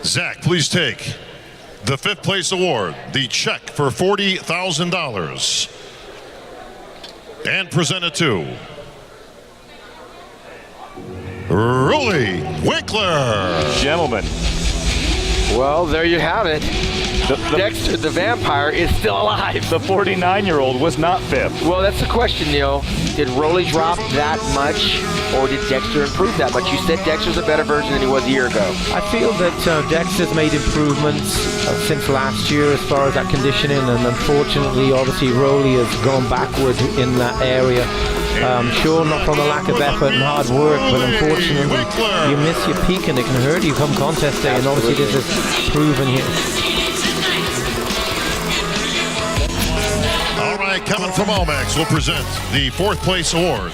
Zach, please take the 5th place award, the check for $40,000, and present it to Rolly Winkler. Gentlemen. Well, there you have it. Dexter, the vampire, is still alive. The 49-year-old was not 5th. Well, that's the question, Neil. Did Rolly drop that much, or did Dexter improve that much? You said Dexter's a better version than he was a year ago. I feel that Dexter's made improvements since last year as far as that conditioning, and unfortunately, obviously, Rolly has gone backward in that area. Sure, not from a lack of effort and hard work, but unfortunately, you miss your peak and it can hurt you come contest day, and obviously this is proven here. All right, Kevin from Almax will present the 4th place award.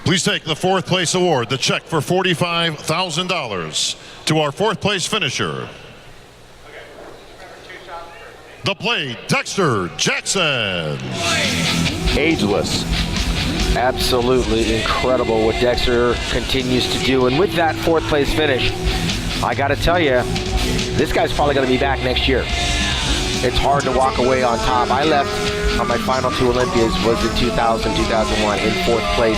Please take the 4th place award, the check for $45,000, to our 4th place finisher, the Blade, Dexter Jackson. Ageless. Absolutely incredible what Dexter continues to do. And with that 4th place finish, I got to tell you, this guy's probably going to be back next year. It's hard to walk away on top. I left on my final 2 Olympias was in 2000, 2001 in 4th place,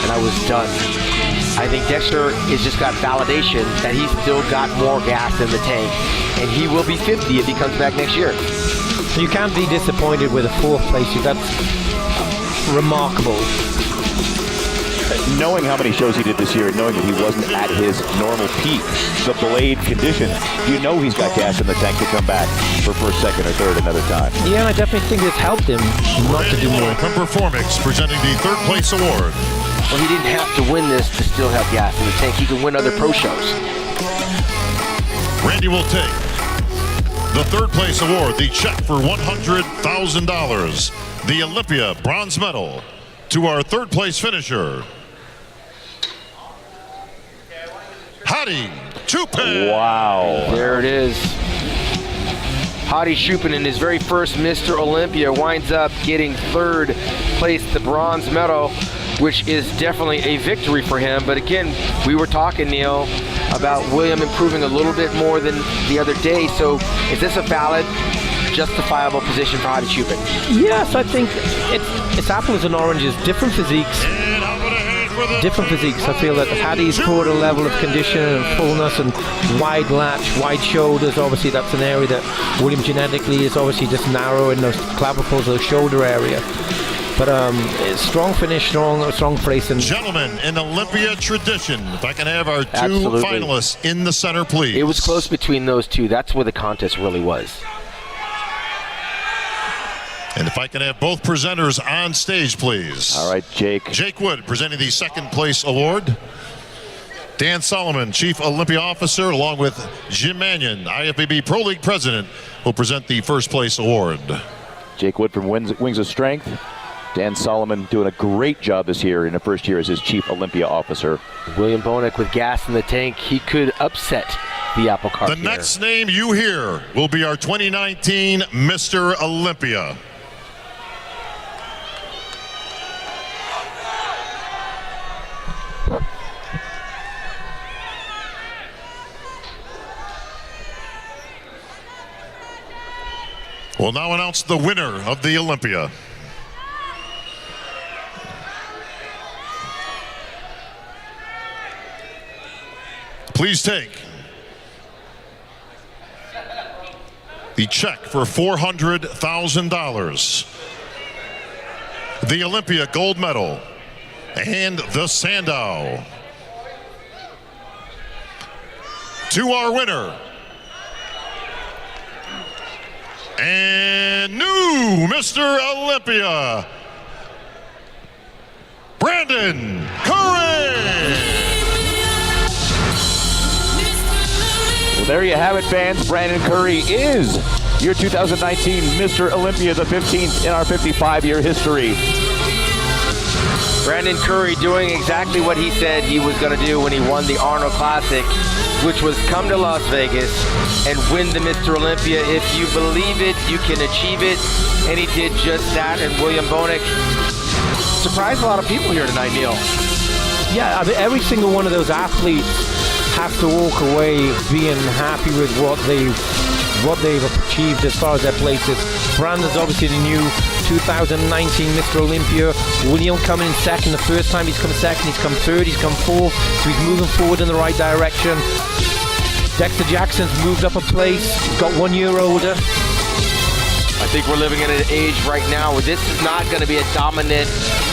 and I was done. I think Dexter has just got validation that he's still got more gas in the tank, and he will be 50 if he comes back next year. You can't be disappointed with a 4th place. That's remarkable. Knowing how many shows he did this year and knowing that he wasn't at his normal peak, the Blade condition, you know he's got gas in the tank to come back for 1st, 2nd, or 3rd another time. Yeah, I definitely think it's helped him not to do more. From Performix presenting the 3rd place award. Well, he didn't have to win this to still have gas in the tank. He can win other pro shows. Randy will take the 3rd place award, the check for $100,000, the Olympia bronze medal, to our 3rd place finisher, Hadi Chupin. Wow. There it is. Hadi Chupin in his very first Mr. Olympia winds up getting 3rd place, the bronze medal, which is definitely a victory for him. But again, we were talking, Neil, about William improving a little bit more than the other day. So is this a valid, justifiable position for Hadi Chupin? Yes, I think it's apples and oranges, different physiques. Different physiques. I feel that Hadi's brought a level of condition and fullness and wide latch, wide shoulders. Obviously, that's an area that William genetically is obviously just narrow in those clavicles, those shoulder area. But strong finish, strong place. And gentlemen, in Olympia tradition, if I can have our 2 Absolutely. finalists in the center, please. It was close between those 2. That's where the contest really was. And if I can have both presenters on stage, please. All right, Jake. Jake Wood presenting the 2nd place award. Dan Solomon, Chief Olympia Officer, along with Jim Mannion, IFBB Pro League President, will present the 1st place award. Jake Wood from Wings of Strength. Dan Solomon doing a great job this year in the 1st year as his Chief Olympia Officer. William Bonek with gas in the tank. He could upset the apple cart The here. next name you hear will be our 2019 Mr. Olympia. We'll now announce the winner of the Olympia. Please take the check for $400,000, the Olympia gold medal, and the Sandow. To our winner, and new Mr. Olympia, Brandon Curry. Well, there you have it, fans. Brandon Curry is your 2019 Mr. Olympia, the 15th in our 55-year history. Brandon Curry doing exactly what he said he was going to do when he won the Arnold Classic, which was come to Las Vegas and win the Mr. Olympia. If you believe it, you can achieve it. And he did just that. And William Bonek surprised a lot of people here tonight, Neil. Yeah, I mean, every single one of those athletes have to walk away being happy with what they've achieved as far as their places. Brandon's obviously the new 2019 Mr. Olympia. William coming in second. The first time he's come second, he's come third, he's come fourth. So he's moving forward in the right direction. Dexter Jackson's moved up a place, got 1 year older. I think we're living in an age right now where this is not going to be a dominant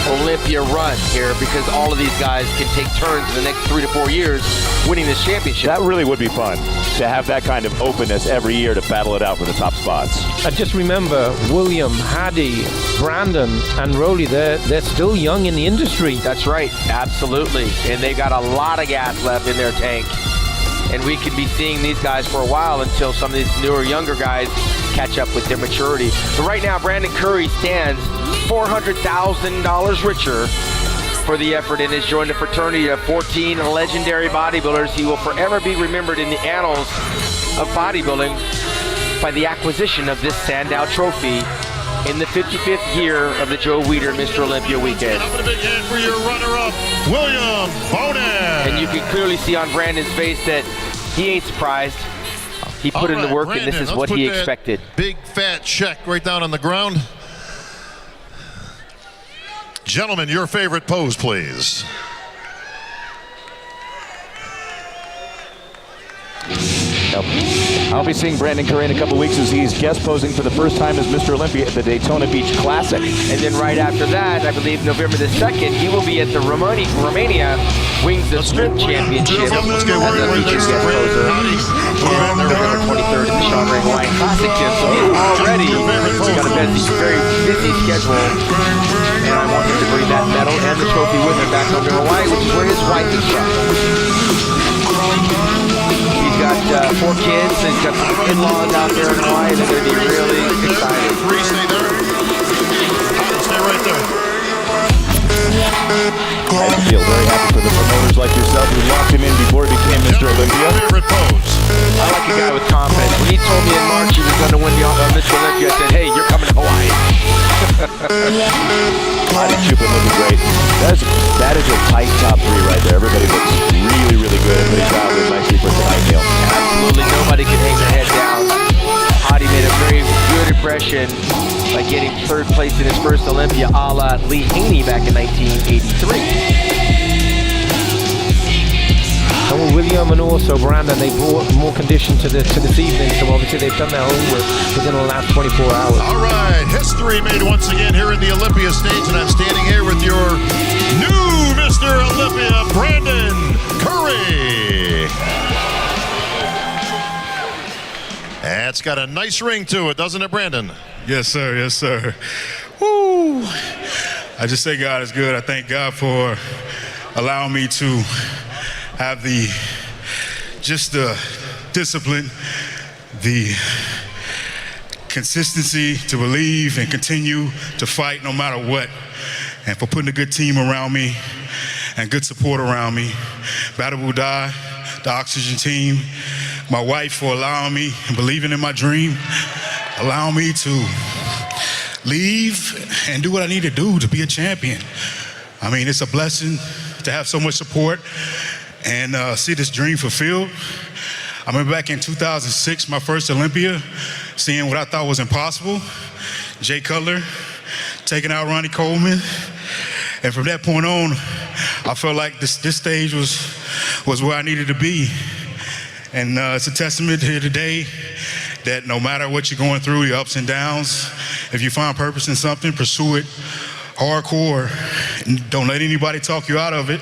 Olympia run here, because all of these guys can take turns in the next 3 to 4 years winning this championship. That really would be fun, to have that kind of openness every year to battle it out for the top spots. And just remember, William, Hadi, Brandon, and Rolly, they're still young in the industry. That's right, absolutely. And they got a lot of gas left in their tank. And we could be seeing these guys for a while until some of these newer, younger guys catch up with their maturity. But right now, Brandon Curry stands $400,000 richer for the effort and has joined a fraternity of 14 legendary bodybuilders. He will forever be remembered in the annals of bodybuilding by the acquisition of this Sandow Trophy in the 55th year of the Joe Weider Mr. Olympia weekend. Up in a big hand for your runner-up, William Bonek. And you can clearly see on Brandon's face that he ain't surprised. He put in the work, Brandon, and this is what he expected. Big fat check right down on the ground. Gentlemen, your favorite pose, please. I'll be seeing Brandon Curry in a couple weeks as he's guest posing for the first time as Mr. Olympia at the Daytona Beach Classic. And then right after that, I believe November the 2nd, he will be at the Romania Wings of Strength Championship as a featured guest poser. And November 23rd at the Sean Ray Hawaiian Classic Gym. So he's already got a very busy schedule. And I want him to bring that medal and the trophy with him back home to Hawaii, which is where his wife is from. He's got 4 kids, and he's got some in-laws out there in Hawaii. They're going to be really excited. Free, stay there. Stay right there. I feel very happy for the promoters like yourself who locked him in before he became Mr. Olympia. Favorite pose. I like a guy with confidence. When he told me in March he was going to win the Mr. Olympia, I said, hey, you're coming to Hawaii. Hadi Chupin looking great. That is a tight top 3 right there. Everybody looks really, really good. Everybody's traveling nicely for tonight, Neil. Absolutely, nobody can hang their head down. Hadi made a very good impression by getting 3rd place in his first Olympia, a la Lee Haney back in 1983. And with William and also Brandon, they brought more condition to this evening, so obviously they've done their homework within the last 24 hours. All right, history made once again here in the Olympia stage, and I'm standing here with your new Mr. Olympia, Brandon Curry. That's got a nice ring to it, doesn't it, Brandon? Yes, sir. Yes, sir. Woo! I just say God is good. I thank God for allowing me to have the discipline, the consistency to believe and continue to fight no matter what, and for putting a good team around me and good support around me. Battle Will Die, the Oxygen team, my wife for allowing me and believing in my dream, allowing me to leave and do what I need to do to be a champion. I mean, it's a blessing to have so much support and see this dream fulfilled. I remember back in 2006, my first Olympia, seeing what I thought was impossible. Jay Cutler taking out Ronnie Coleman. And from that point on, I felt like this stage was where I needed to be. And it's a testament here today that no matter what you're going through, the ups and downs, if you find purpose in something, pursue it hardcore. And don't let anybody talk you out of it.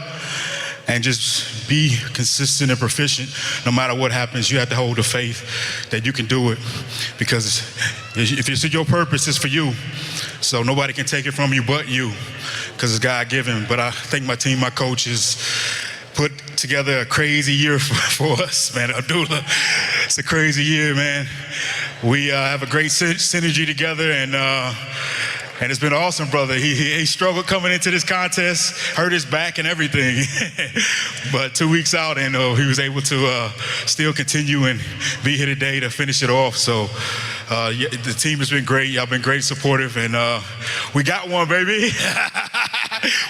And just be consistent and proficient. No matter what happens, you have to hold the faith that you can do it. Because if it's your purpose, it's for you. So nobody can take it from you but you, because it's God-given. But I think my team, my coaches, put together a crazy year for us, man. Abdullah, it's a crazy year, man. We have a great synergy together, and And it's been awesome, brother. He struggled coming into this contest, hurt his back and everything. But 2 weeks out, and he was able to still continue and be here today to finish it off. So yeah, the team has been great. Y'all been great, supportive, and we got one, baby.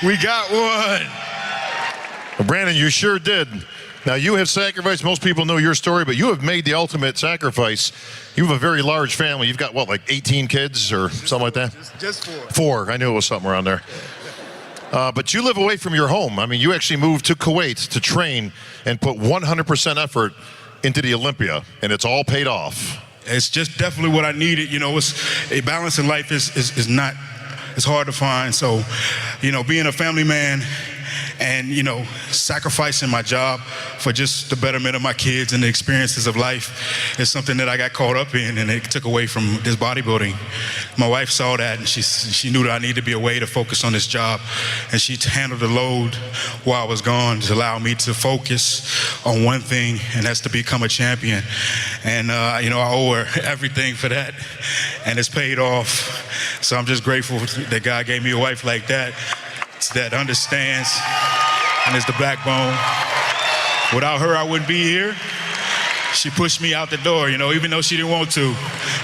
We got one. Well, Brandon, you sure did. Now, you have sacrificed. Most people know your story, but you have made the ultimate sacrifice. You have a very large family. You've got, what, like 18 kids or something like that? Just 4. 4. I knew it was something around there. But you live away from your home. I mean, you actually moved to Kuwait to train and put 100% effort into the Olympia, and it's all paid off. It's just definitely what I needed. You know, a balance in life is not, it's hard to find. So, you know, being a family man and, you know, sacrificing my job for just the betterment of my kids and the experiences of life is something that I got caught up in, and it took away from this bodybuilding. My wife saw that, and she knew that I needed to be away to focus on this job, and she handled the load while I was gone to allow me to focus on one thing, and that's to become a champion. And, you know, I owe her everything for that, and it's paid off. So I'm just grateful that God gave me a wife like that understands and is the backbone. Without her, I wouldn't be here. She pushed me out the door, you know, even though she didn't want to.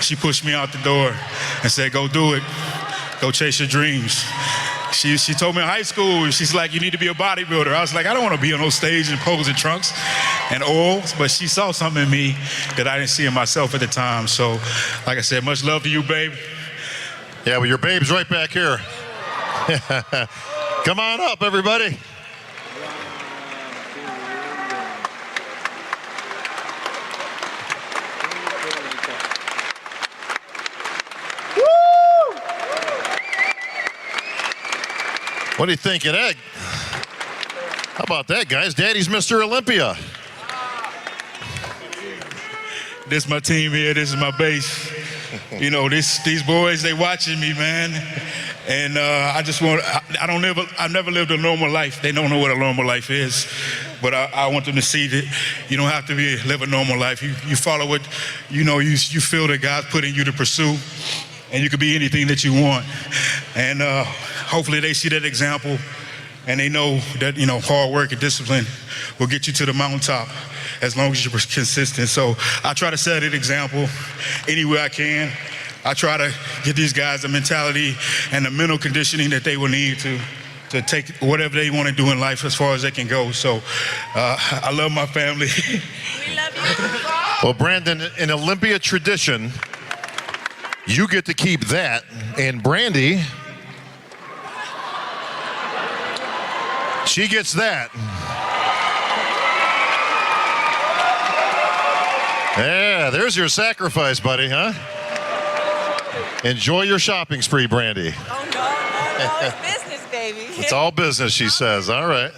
She pushed me out the door and said, go do it. Go chase your dreams. She told me in high school, she's like, you need to be a bodybuilder. I was like, I don't want to be on those stage and pose in trunks and oils, but she saw something in me that I didn't see in myself at the time. So, like I said, much love to you, babe. Yeah, well, your babe's right back here. Come on up, everybody. Woo! What do you think of that? How about that, guys? Daddy's Mr. Olympia. This is my team here. This is my base. You know, these boys, they watching me, man. And I've never lived a normal life. They don't know what a normal life is. But I want them to see that you don't have to live a normal life. You follow what, you know, you feel that God's putting you to pursue. And you can be anything that you want. And hopefully they see that example. And they know that, you know, hard work and discipline will get you to the mountaintop as long as you're consistent. So I try to set an example anywhere I can. I try to get these guys the mentality and the mental conditioning that they will need to take whatever they want to do in life as far as they can go. So I love my family. We love you. Well, Brandon, in Olympia tradition, you get to keep that. And Brandy, she gets that. Yeah, there's your sacrifice, buddy, huh? Enjoy your shopping spree, Brandy. Oh, no, it's business, baby. It's all business, she says. All right.